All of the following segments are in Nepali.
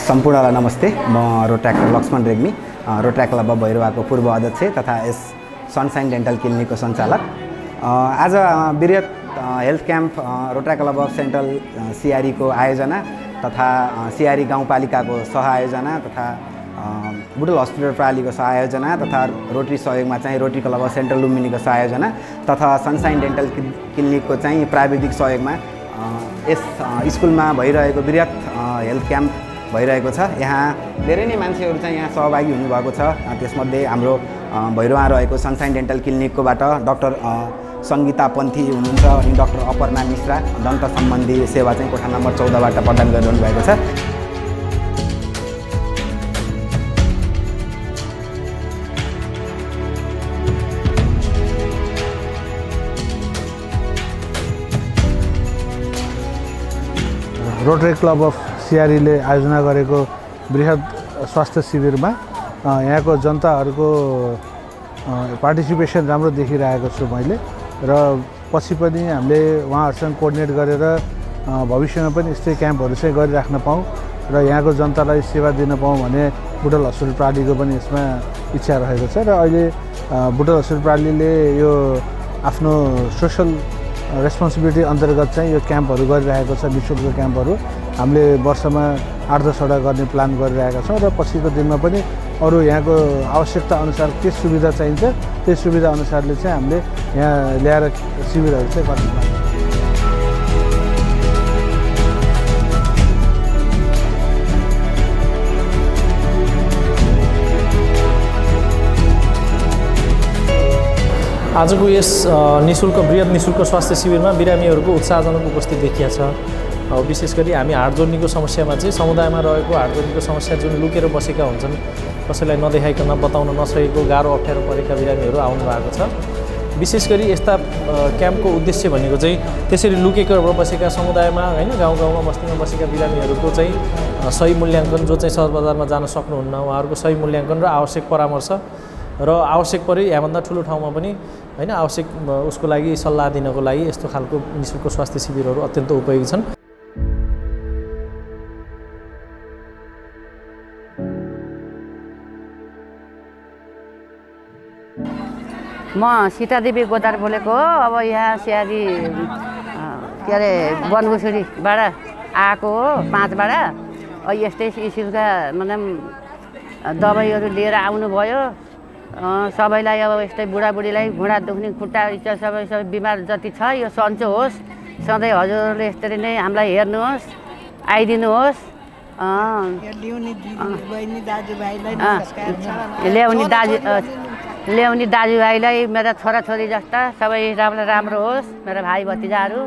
सम्पूर्णलाई नमस्ते। म Rotary club Laxman Regmi, Rotary club भैरवाको पूर्व अध्यक्ष तथा यस सनसाइन डेन्टल क्लिनिकको सञ्चालक। आज वृहत health camp Rotary club of central सिआरई को आयोजना तथा सिआरई गाउँपालिकाको सहआयोजना तथा बुटोल हस्पिटल प्रालीको सहआयोजना तथा रोटरी सहयोगमा चाहिँ रोटरी क्लब अफ सेन्ट्रल लुम्बिनीको सहआयोजना तथा सनसाइन डेन्टल क्लिनिकको चाहिँ प्राविधिक सहयोगमा यस स्कुलमा भइरहेको वृहत हेल्थ क्याम्प भइरहेको छ। यहाँ धेरै नै मान्छेहरू चाहिँ यहाँ सहभागी हुनुभएको छ। त्यसमध्ये हाम्रो भैरवा रहेको सनसाइन डेन्टल क्लिनिककोबाट डाक्टर सङ्गीता पन्थी हुनुहुन्छ अनि डाक्टर अपर्णा मिश्रा दन्त सम्बन्धी सेवा चाहिँ कोठा नम्बर 14बाट प्रदान गरिरहनु भएको छ। रोटरी क्लब अफ सिआरईले आयोजना गरेको बृहत स्वास्थ्य शिविरमा यहाँको जनताहरूको पार्टिसिपेसन राम्रो देखिरहेको छु मैले र पछि पनि हामीले उहाँहरूसँग कोअर्डिनेट गरेर भविष्यमा पनि यस्तै क्याम्पहरू चाहिँ गरिराख्न पाऊँ र यहाँको जनतालाई सेवा दिन पाऊँ भन्ने बुटोल हस्पिटल प्रालीको पनि यसमा इच्छा रहेको छ। र अहिले बुटोल हस्पिटल प्रालीले यो आफ्नो सोसल रेस्पोन्सिबिलिटी अन्तर्गत चाहिँ यो क्याम्पहरू गरिरहेको छ। निःशुल्क क्याम्पहरू हामीले वर्षमा 8-10 वटा गर्ने प्लान गरिरहेका छौँ र पछिको दिनमा पनि अरू यहाँको आवश्यकता अनुसार के सुविधा चाहिन्छ त्यही सुविधा अनुसारले चाहिँ हामीले यहाँ ल्याएर शिविरहरू चाहिँ गर्ने। आजको यस बृहत निःशुल्क स्वास्थ्य शिविरमा बिरामीहरूको उत्साहजनक उपस्थिति देखिएको छ। विशेष गरी हामी हाड जोड्नीको समस्यामा चाहिँ समुदायमा रहेको हाड जोड्नीको समस्या जुन लुकेर बसेका हुन्छन्, कसैलाई नदेखाइकन बताउन नसकेको गाह्रो अप्ठ्यारो परेका बिरामीहरू आउनु भएको छ। विशेष गरी यस्ता क्याम्पको उद्देश्य भनेको चाहिँ त्यसरी लुकेको बसेका समुदायमा हैन गाउँ गाउँमा बस्तीमा बसेका बिरामीहरूको चाहिँ सही मूल्याङ्कन, जो चाहिँ सहर बजारमा जान सक्नुहुन्न उहाँहरूको सही मूल्याङ्कन र आवश्यक परामर्श र आवश्यक परे यहाँभन्दा ठुलो ठाउँमा पनि हैन आवश्यक उसको लागि सल्लाह दिनको लागि यस्तो खालको निःशुल्क स्वास्थ्य शिविरहरू अत्यन्त उपयोगी छन्। म सीतादेवी गोदार बोलेको हो। अब यहाँ सिआरई के अरे बनगुसुरीबाट आएको हो 5बाट। यस्तै स्कुलका मतलब दबाईहरू लिएर आउनुभयो। सबैलाई अब यस्तै बुढाबुढीलाई घुँडा दुख्ने खुट्टा इच्छा सबै बिमार जति छ यो सन्चो होस्। सधैँ हजुरले यसरी नै हामीलाई हेर्नुहोस्, आइदिनुहोस्। ल्याउने दाजुभाइलाई मेरा छोराछोरी जस्ता सबै राम्रो होस्, मेरा भाइ भतिजाहरू।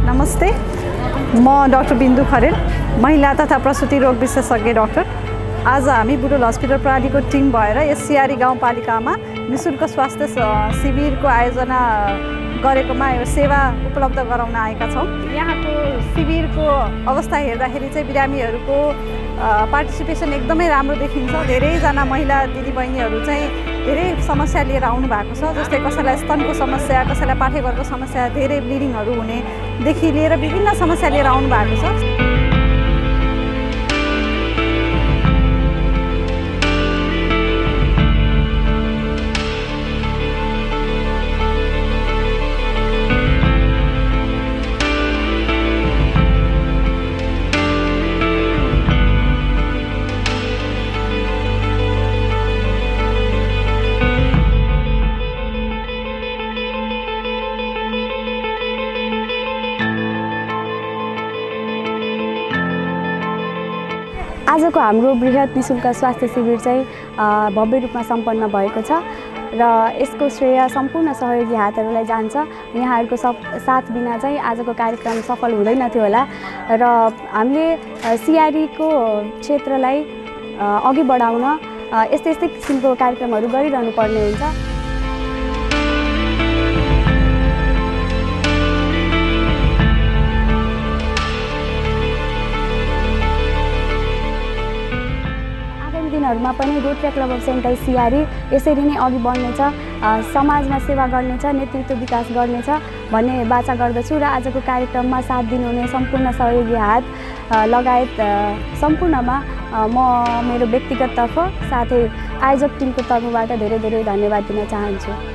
नमस्ते, म डाक्टर बिन्दु खरेल, महिला तथा प्रसुति रोग विशेषज्ञ डाक्टर। आज हामी बुटोल हस्पिटल प्रालीको टिम भएर यस सिआरई गाउँपालिकामा निःशुल्क स्वास्थ्य शिविरको आयोजना गरेकोमा यो सेवा उपलब्ध गराउन आएका छौँ। यहाँको शिविरको अवस्था हेर्दाखेरि चाहिँ बिरामीहरूको पार्टिसिपेसन एकदमै राम्रो देखिन्छ। धेरैजना महिला दिदीबहिनीहरू चाहिँ धेरै समस्या लिएर आउनु भएको छ। जस्तै कसैलाई स्तनको समस्या, कसैलाई पाठेघरको समस्या, धेरै ब्लिडिङहरू हुनेदेखि लिएर विभिन्न समस्या लिएर आउनु भएको छ। हाम्रो बृहत निःशुल्क स्वास्थ्य शिविर चाहिँ भव्य रूपमा सम्पन्न भएको छ र यसको श्रेय सम्पूर्ण सहयोगी हातहरूलाई जान्छ। यहाँहरूको साथ बिना चाहिँ आजको कार्यक्रम सफल हुँदैनथ्यो होला र हामीले सिआरईको क्षेत्रलाई अघि बढाउन यस्तै किसिमको कार्यक्रमहरू गरिरहनु पर्ने हुन्छ। दिनहरुमा पनि रोटरी क्लब अफ सेन्ट्रल सिआरई यसरी नै अघि बढ्नेछ, समाजमा सेवा गर्नेछ, नेतृत्व विकास गर्नेछ भन्ने बाचा गर्दछु र आजको कार्यक्रममा साथ दिनुहुने सम्पूर्ण सहयोगी हात लगायत सम्पूर्णमा म मेरो व्यक्तिगत तर्फ साथै आयोजक टिमको तर्फबाट धेरै धेरै धन्यवाद दिन चाहन्छु।